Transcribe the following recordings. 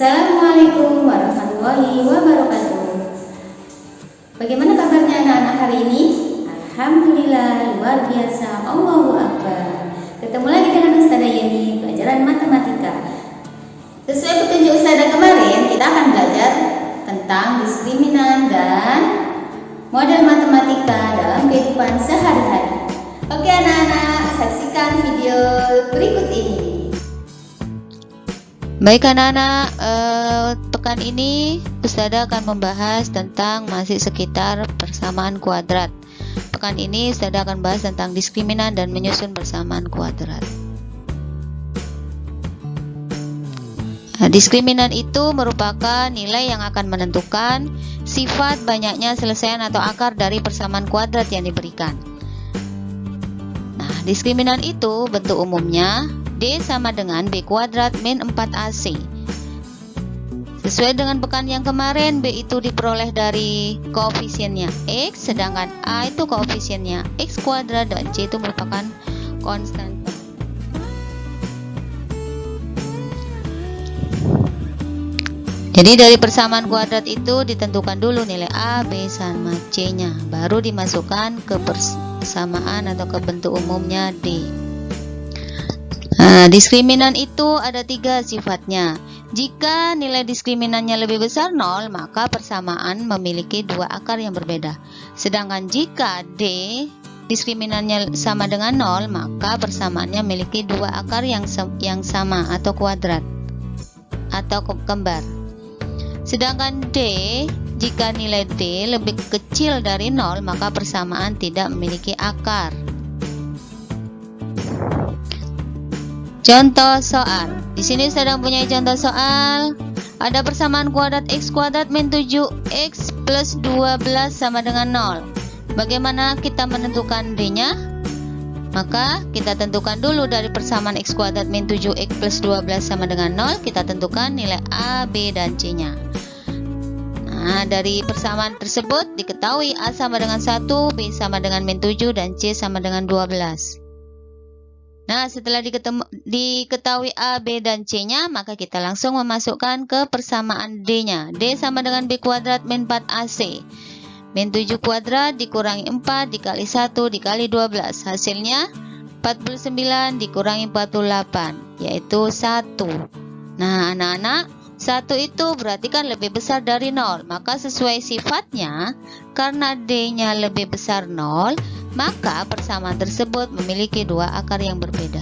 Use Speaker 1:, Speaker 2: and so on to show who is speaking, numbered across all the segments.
Speaker 1: Assalamualaikum warahmatullahi wabarakatuh. Bagaimana kabarnya anak-anak hari ini? Alhamdulillah, luar biasa, Allahu Akbar. Ketemu lagi dengan Ustazah Yeni, pelajaran matematika. Sesuai petunjuk Ustazah kemarin, kita akan belajar tentang diskriminan dan model matematika dalam kehidupan sehari-hari. Oke anak-anak, saksikan video berikut ini.
Speaker 2: Baik anak-anak, pekan ini Ustazah akan membahas tentang masih sekitar persamaan kuadrat. Pekan ini Ustazah akan bahas tentang diskriminan dan menyusun persamaan kuadrat. Nah, diskriminan itu merupakan nilai yang akan menentukan sifat banyaknya selesaian atau akar dari persamaan kuadrat yang diberikan. Nah, diskriminan itu bentuk umumnya D sama dengan B kuadrat min 4AC. Sesuai dengan pekan yang kemarin, B itu diperoleh dari koefisiennya X, sedangkan A itu koefisiennya X kuadrat dan C itu merupakan konstanta. Jadi dari persamaan kuadrat itu ditentukan dulu nilai A, B sama C-nya, baru dimasukkan ke persamaan atau ke bentuk umumnya D. Nah, diskriminan itu ada 3 sifatnya. Jika nilai diskriminannya lebih besar 0, maka persamaan memiliki 2 akar yang berbeda. Sedangkan jika D diskriminannya sama dengan 0, maka persamaannya memiliki 2 akar yang sama atau kuadrat atau kembar. Sedangkan D, jika nilai D lebih kecil dari 0, maka persamaan tidak memiliki akar. Contoh soal. Di sini sedang punya contoh soal. Ada persamaan kuadrat x kuadrat min 7x plus 12 sama dengan 0. Bagaimana kita menentukan D-nya? Maka kita tentukan dulu dari persamaan x kuadrat min 7x plus 12 sama dengan 0, kita tentukan nilai A, B, dan C-nya. Nah, dari persamaan tersebut diketahui A sama dengan 1, B sama dengan min 7, dan C sama dengan 12. Nah, setelah diketahui A, B, dan C-nya, maka kita langsung memasukkan ke persamaan D-nya. D sama dengan B kuadrat min 4AC. Min 7 kuadrat dikurangi 4 dikali 1 dikali 12. Hasilnya 49 dikurangi 48, yaitu 1. Nah, anak-anak, 1 itu berarti kan lebih besar dari 0. Maka sesuai sifatnya, karena D-nya lebih besar 0, maka persamaan tersebut memiliki 2 akar yang berbeda.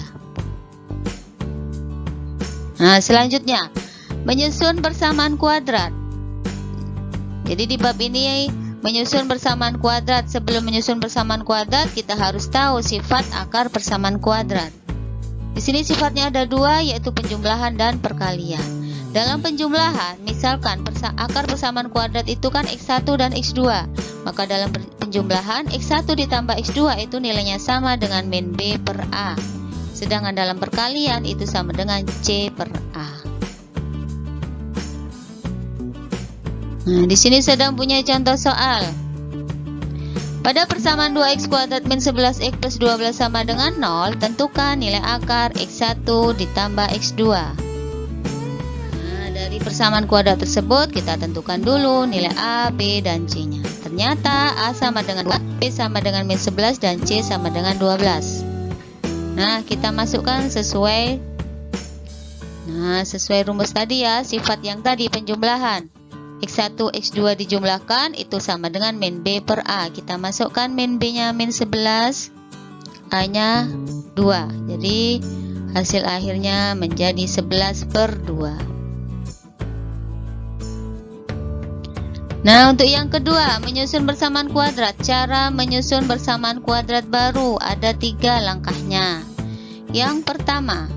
Speaker 2: Nah, selanjutnya menyusun persamaan kuadrat. Jadi di bab ini menyusun persamaan kuadrat. Sebelum menyusun persamaan kuadrat, kita harus tahu sifat akar persamaan kuadrat. Di sini sifatnya ada 2, yaitu penjumlahan dan perkalian. Dalam penjumlahan, misalkan akar persamaan kuadrat itu kan X1 dan X2. Maka dalam penjumlahan, X1 ditambah X2 itu nilainya sama dengan min B per A. Sedangkan dalam perkalian itu sama dengan C per A. Nah, di sini sedang punya contoh soal. Pada persamaan 2x kuadrat min 11x plus 12 sama dengan 0, tentukan nilai akar X1 ditambah X2. Dari persamaan kuadrat tersebut kita tentukan dulu nilai A, B, dan C-nya. Ternyata A sama dengan 2, B sama dengan min 11, dan C sama dengan 12. Nah, kita masukkan sesuai rumus tadi ya, sifat yang tadi penjumlahan. X1, X2 dijumlahkan itu sama dengan min B per A. Kita masukkan min B-nya min 11, A-nya 2. Jadi hasil akhirnya menjadi 11 per 2. Nah, untuk yang kedua, menyusun persamaan kuadrat. Cara menyusun persamaan kuadrat baru ada 3 langkahnya. Yang pertama,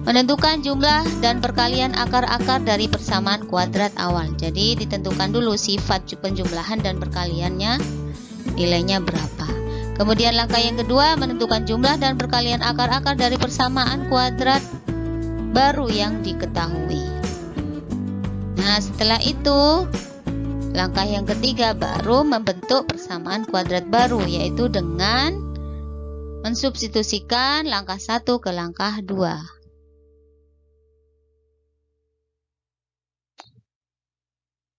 Speaker 2: menentukan jumlah dan perkalian akar-akar dari persamaan kuadrat awal. Jadi ditentukan dulu sifat penjumlahan dan perkaliannya, nilainya berapa. Kemudian langkah yang kedua, menentukan jumlah dan perkalian akar-akar dari persamaan kuadrat baru yang diketahui. Nah, setelah itu langkah yang ketiga baru membentuk persamaan kuadrat baru, yaitu dengan mensubstitusikan langkah 1 ke langkah 2.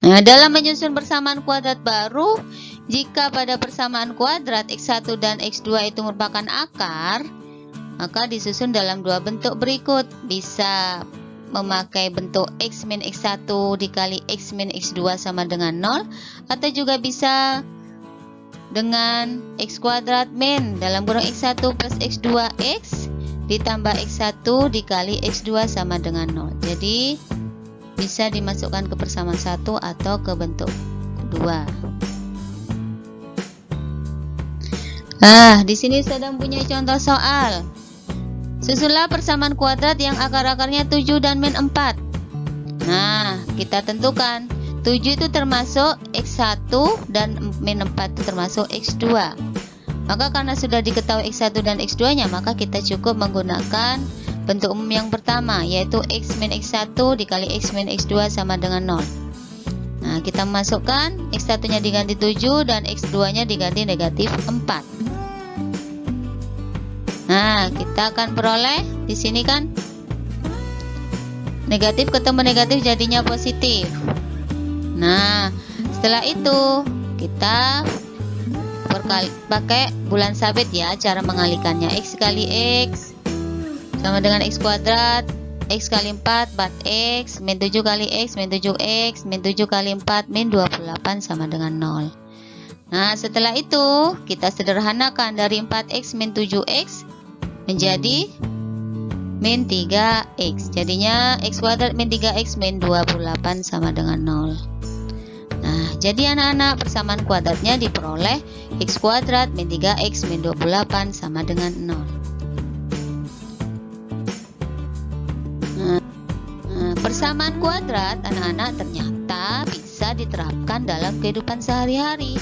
Speaker 2: Nah, dalam menyusun persamaan kuadrat baru, jika pada persamaan kuadrat X1 dan X2 itu merupakan akar, maka disusun dalam dua bentuk berikut. Bisa memakai bentuk X min X1 dikali X min X2 sama dengan 0, atau juga bisa dengan X kuadrat min dalam kurung X1 plus X2X ditambah X1 dikali X2 sama dengan 0. Jadi bisa dimasukkan ke persamaan 1 atau ke bentuk kedua. Nah, di sini sedang punya contoh soal. Susunlah persamaan kuadrat yang akar-akarnya 7 dan min 4. Nah, kita tentukan 7 itu termasuk X1 dan min 4 itu termasuk X2. Maka karena sudah diketahui X1 dan X2 nya, maka kita cukup menggunakan bentuk umum yang pertama, yaitu X min X1 dikali X min X2 sama dengan 0. Nah, kita masukkan X1 nya diganti 7 dan X2 nya diganti negatif 4. Nah, kita akan peroleh di sini kan negatif ketemu negatif jadinya positif. Nah, setelah itu kita pakai bulan sabit ya cara mengalikannya. X kali X sama dengan X kuadrat, X kali 4 4X, min 7 kali X min 7X, min 7 kali 4 min 28 sama dengan 0. Nah, setelah itu kita sederhanakan dari 4X min 7X menjadi min 3X. Jadinya X kuadrat min 3X min 28 sama dengan 0. Nah, jadi anak-anak persamaan kuadratnya diperoleh X kuadrat min 3X min 28 sama dengan 0. Persamaan kuadrat anak-anak ternyata bisa diterapkan dalam kehidupan sehari-hari.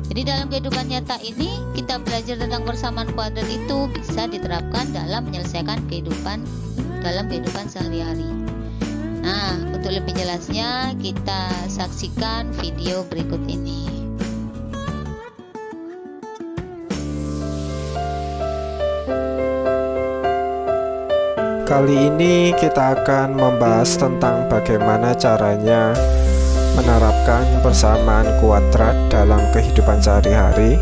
Speaker 2: Jadi dalam kehidupan nyata ini kita belajar tentang persamaan kuadrat itu bisa diterapkan dalam menyelesaikan kehidupan sehari-hari. Nah, untuk lebih jelasnya kita saksikan video berikut ini.
Speaker 3: Kali ini kita akan membahas tentang bagaimana caranya menerapkan persamaan kuadrat dalam kehidupan sehari-hari.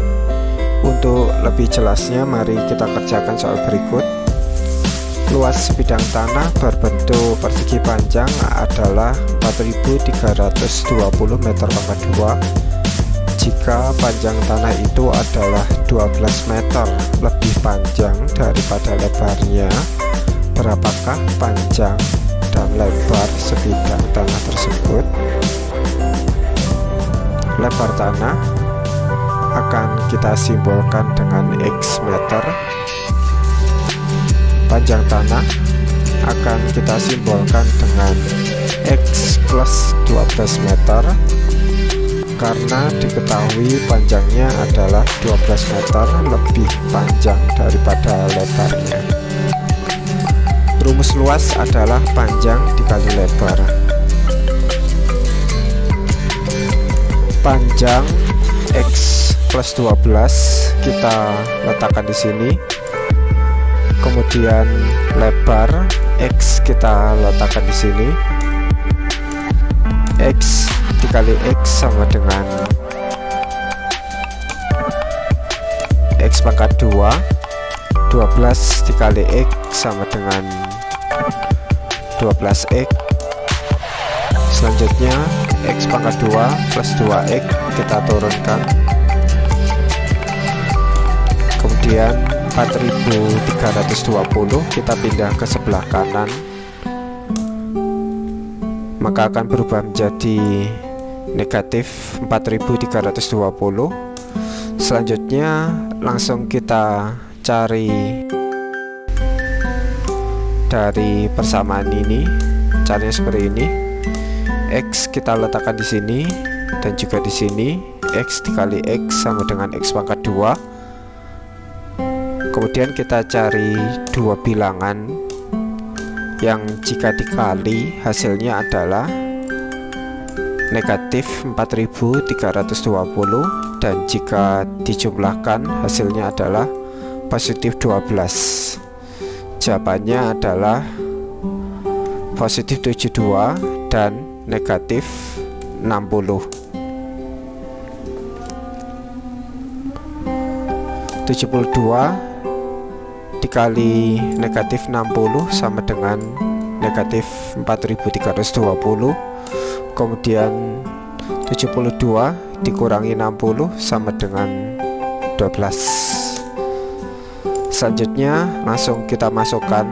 Speaker 3: Untuk lebih jelasnya, mari kita kerjakan soal berikut. Luas bidang tanah berbentuk persegi panjang adalah 4.320 meter pangkat 2. Jika panjang tanah itu adalah 12 meter lebih panjang daripada lebarnya, berapakah panjang dan lebar sebidang tanah tersebut? Lebar tanah akan kita simbolkan dengan X meter. Panjang tanah akan kita simbolkan dengan X plus 12 meter, karena diketahui panjangnya adalah 12 meter lebih panjang daripada lebarnya. Rumus luas adalah panjang dikali lebar. Panjang X plus 12 kita letakkan di sini. Kemudian lebar X kita letakkan di sini. X dikali X sama dengan X pangkat 2. 12 dikali X sama dengan 12X. Selanjutnya X pangkat 2 plus 2X kita turunkan. Kemudian 4.320 kita pindah ke sebelah kanan, maka akan berubah menjadi negatif 4.320. Selanjutnya langsung kita cari dari persamaan ini. Caranya seperti ini. X kita letakkan di sini dan juga di sini. X dikali X sama dengan X pangkat 2. Kemudian kita cari dua bilangan yang jika dikali hasilnya adalah negatif 4.320, dan jika dijumlahkan hasilnya adalah positif 12. Jawabannya adalah positif 72 dan negatif 60. 72 dikali negatif 60 sama dengan negatif 4320. Kemudian 72 dikurangi 60 sama dengan 12. Selanjutnya langsung kita masukkan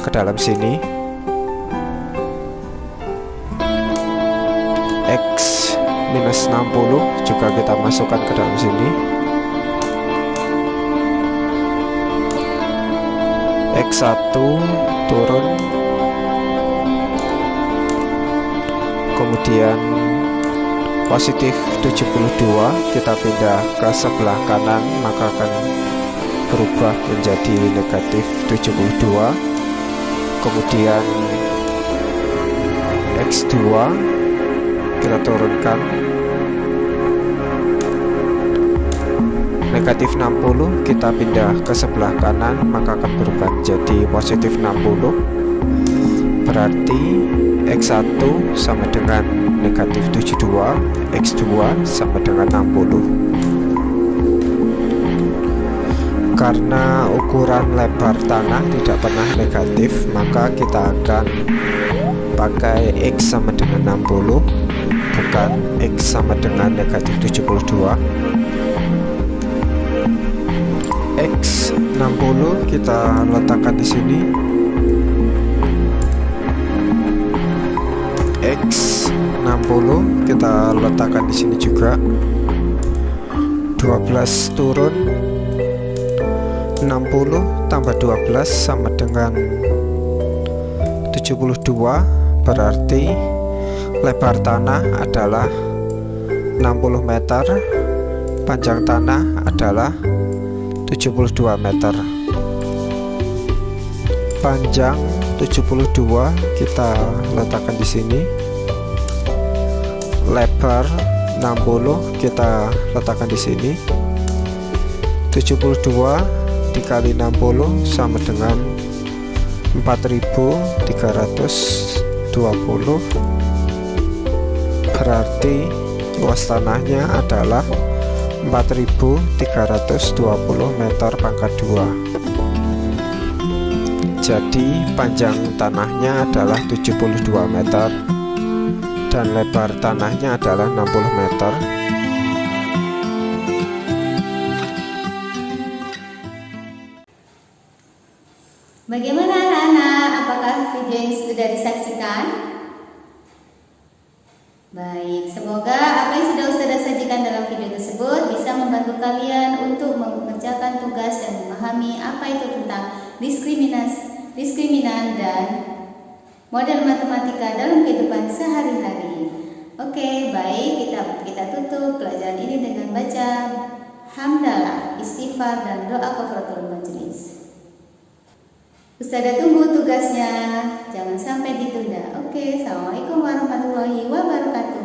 Speaker 3: ke dalam sini. X minus 60 juga kita masukkan ke dalam sini. X1 turun, kemudian positif 72 kita pindah ke sebelah kanan, maka akan berubah menjadi negatif 72. Kemudian X2 kita turunkan, negatif 60 kita pindah ke sebelah kanan, maka akan berubah menjadi positif 60. Berarti X1 sama dengan negatif 72, X2 sama dengan 60. Karena ukuran lebar tanah tidak pernah negatif, maka kita akan pakai X sama dengan 60, bukan X sama dengan negatif 72. X 60 kita letakkan di sini. X 60 kita letakkan di sini juga. 12 turun, 60 tambah 12 sama dengan 72. Berarti lebar tanah adalah 60 meter, panjang tanah adalah 72 meter. Panjang 72 kita letakkan di sini. Lebar 60 kita letakkan di sini. 72 dikali 60 sama dengan 4320. Berarti luas tanahnya adalah 4320 meter pangkat 2. Jadi panjang tanahnya adalah 72 meter dan lebar tanahnya adalah 60 meter.
Speaker 1: Bagaimana anak-anak? Apakah video yang sudah disaksikan? Baik, semoga apa yang sudah Ustazah sajikan dalam video tersebut bisa membantu kalian untuk mengerjakan tugas dan memahami apa itu tentang diskriminan dan model matematika dalam kehidupan sehari-hari. Oke, baik, kita tutup pelajaran ini dengan baca hamdalah, istighfar dan doa kafaratul majelis. Ustazah tunggu tugasnya, jangan sampai ditunda. Oke, assalamualaikum warahmatullahi wabarakatuh.